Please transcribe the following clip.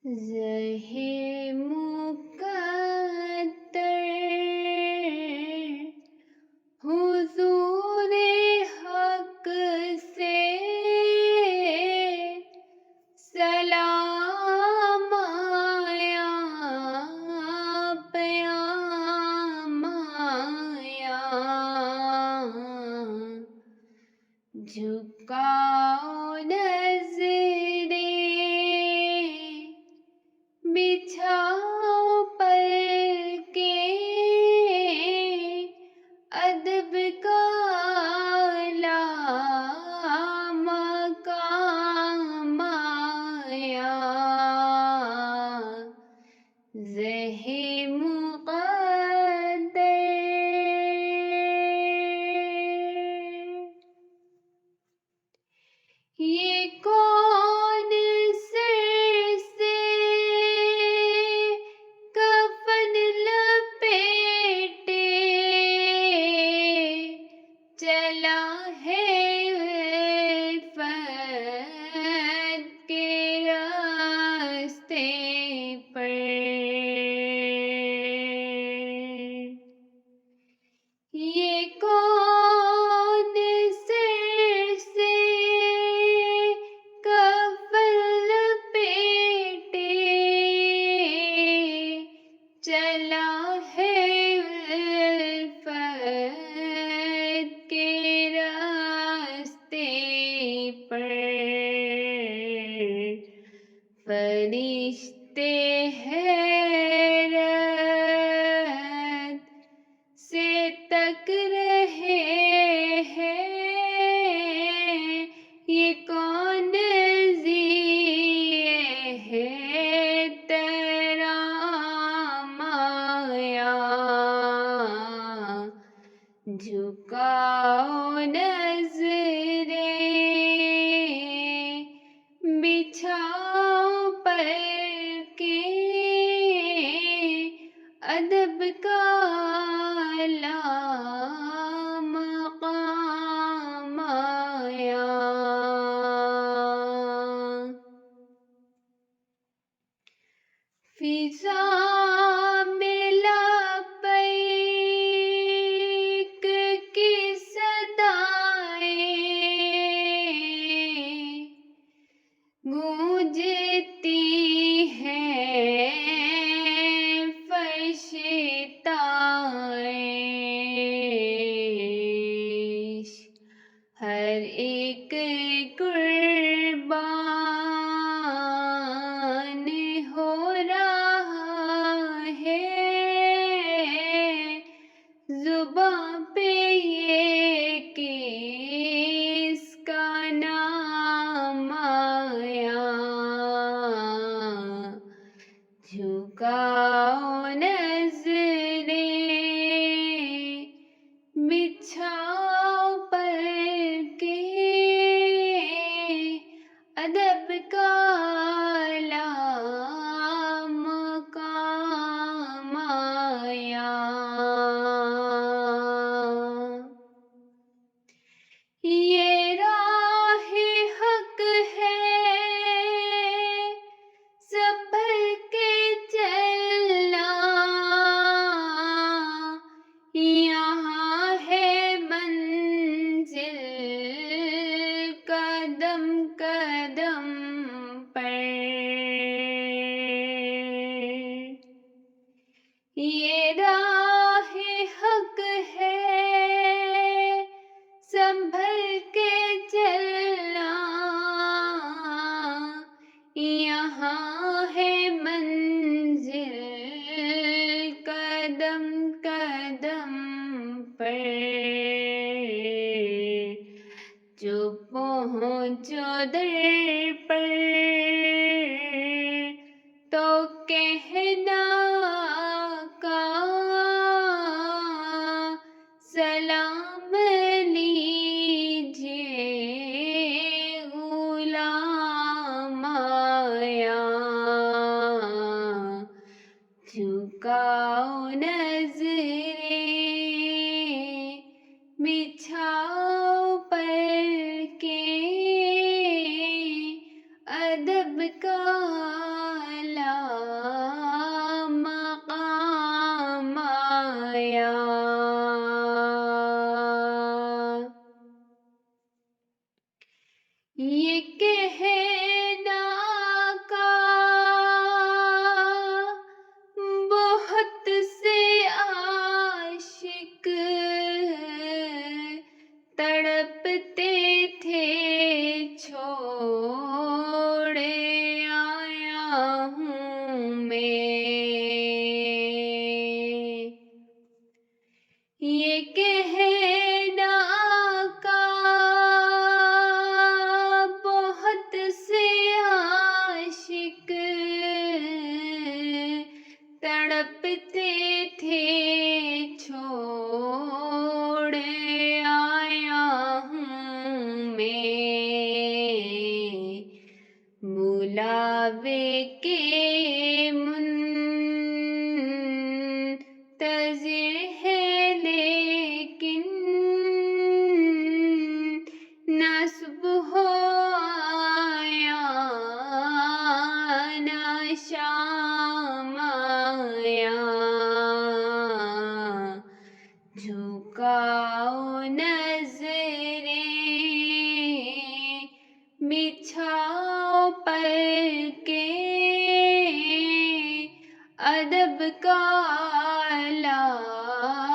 ज़हे मुक़द्दर हुज़ूर हक़ से सलाम आया, प्याम आया। झुकाओ नज़रें, बिछाओ पलकें, अदब का आला मक़ाम आया। ज़हे मुक़द्दर, ये कौन सिर से कफ़न लपेटे चला है उल्फ़त के रास्ते पर। ये कौन सिर से कफ़न लपेटे चला है उल्फ़त के रास्ते पर। फरिश्ते हैरत से तक रहे हैं, ये कौन ज़िए है तराम आया। झुकाओ नज़रें, बिछाओ पलकें, अदब का आला मक़ाम आया। फ़िज़ा में लब्बैक की सदाएं गूंजती हैं, फ़र्श ताएं। हर एक कुर्बान हो रहा है, ज़ुबां पे ये कि इसका नाम आया। झुकाओ नज़रें, बिछाओ पलकें, अदब का आला मक़ाम आया। ये राह हक़ है, संभल के चलना, यहाँ है मंजिल कदम कदम पर। ये राह हक़ है, संभल के चलना, यहाँ है मंजिल कदम कदम पर। जो पहुँचो दर पर तो कहना का सलाम लीजिए, गुलाम आया। झुकाओ नज़रें, बिछाओ पलकें, अदब का آوے کے منتظر ہے لیکن نہ صبح آیا نہ شام آیا، جھکاؤ نظریں بچھاؤ پر کے ادب کا علامہ